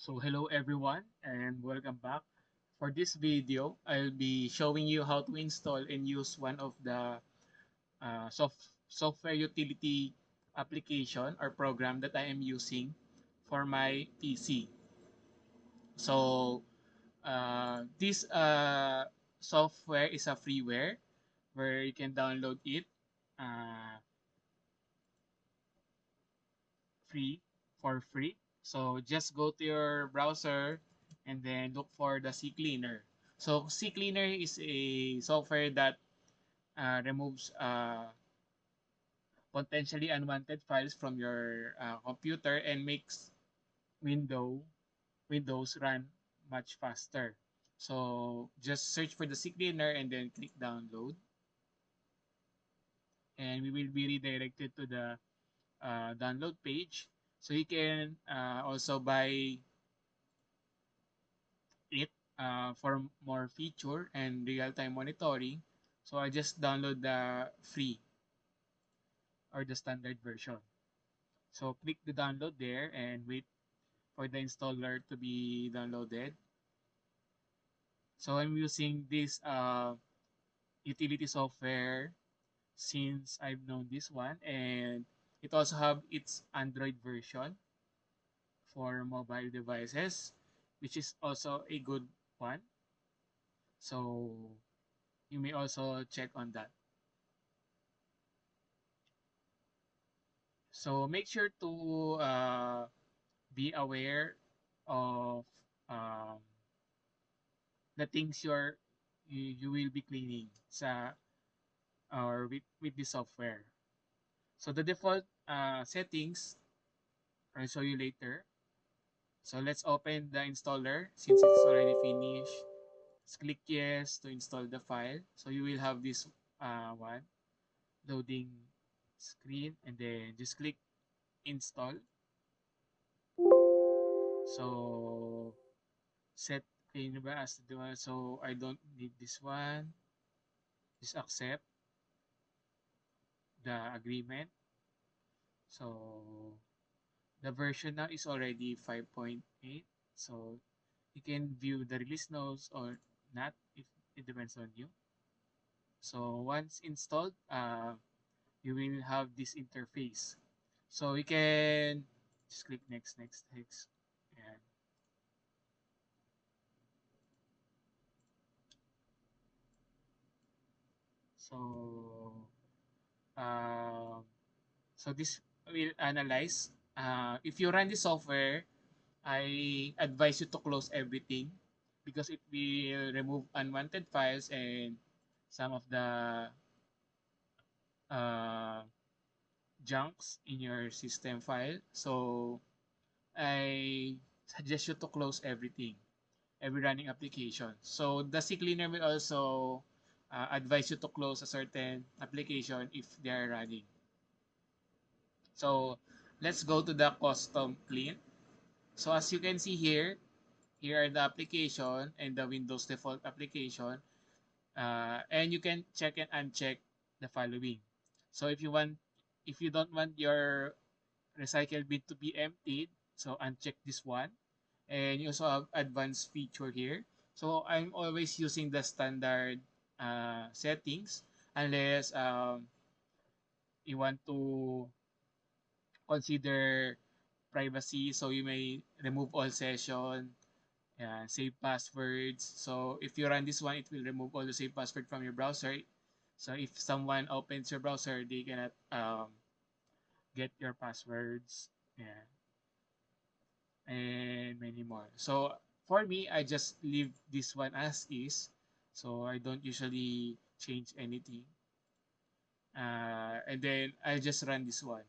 So hello everyone and welcome back. For this video, I'll be showing you how to install and use one of the software utility application or program that I am using for my PC. So this software is a freeware where you can download it uh, free for free. So just go to your browser and then look for the CCleaner. So CCleaner is a software that removes potentially unwanted files from your computer and makes window Windows run much faster. So just search for the CCleaner and then click download, and we will be redirected to the download page. So you can also buy it for more feature and real-time monitoring. So I just download the free or the standard version. So click the download there and wait for the installer to be downloaded. So I'm using this utility software since I've known this one, and it also have its Android version for mobile devices, which is also a good one. So you may also check on that. So make sure to be aware of um, the things you will be cleaning sa or with the software. So the default settings I'll show you later. So let's open the installer since it's already finished. Let's click yes to install the file. So you will have this one loading screen, and then just click install. So set cleaner ba as the one. So I don't need this one. Just accept the agreement. So the version now is already 5.8. So you can view the release notes or not if it depends on you. So once installed, you will have this interface. So you can just click next, next, next. And so um, so this will analyze. If you run the software, I advise you to close everything because it will remove unwanted files and some of the uh, junks in your system file. So I suggest you to close everything, every running application. So the CCleaner will also advise you to close a certain application if they are running. So let's go to the custom clean. So as you can see here, here are the application and the Windows default application. And you can check and uncheck the following. So if you don't want your recycle bin to be emptied, so uncheck this one. And you also have advanced feature here. So I'm always using the standard settings unless you want to consider privacy. So you may remove all session, save passwords. So if you run this one, it will remove all the save password from your browser. So if someone opens your browser, they cannot get your passwords. Yeah, and many more. So for me, I just leave this one as is. So I don't usually change anything. And then I just run this one.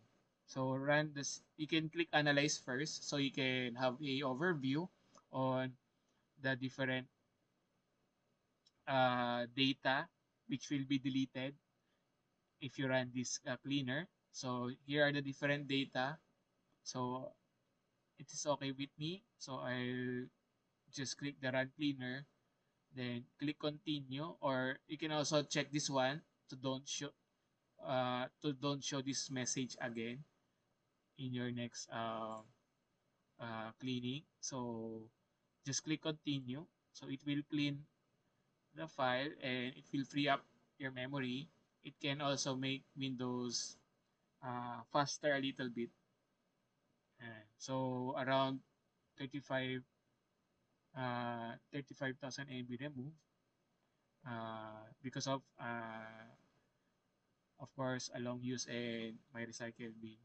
So run this. You can click analyze first, so you can have a overview on the different data which will be deleted if you run this cleaner. So here are the different data. So it is okay with me. So I'll just click the run cleaner, then click continue, or you can also check this one to don't show this message again in your next cleaning. So just click continue. So it will clean the file and it will free up your memory. It can also make Windows faster a little bit. So around 35 35,000 MB removed because of course a long use and my recycle bin.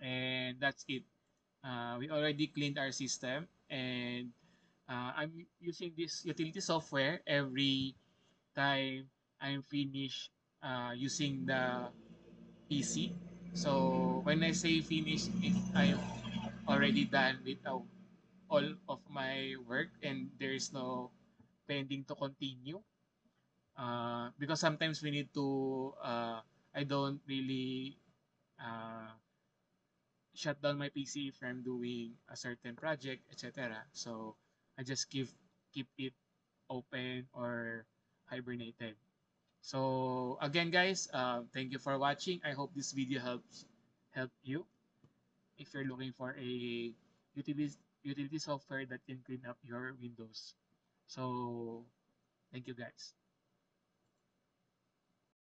And that's it. We already cleaned our system, and I'm using this utility software every time I'm finished using the PC. So when I say finish, if I'm already done with all of my work and there is no pending to continue, because sometimes we need to, I don't really uh, shut down my PC if I'm doing a certain project, etc. So I just keep it open or hibernated. So again, guys, thank you for watching. I hope this video help you if you're looking for a utility utility software that can clean up your Windows. So thank you, guys.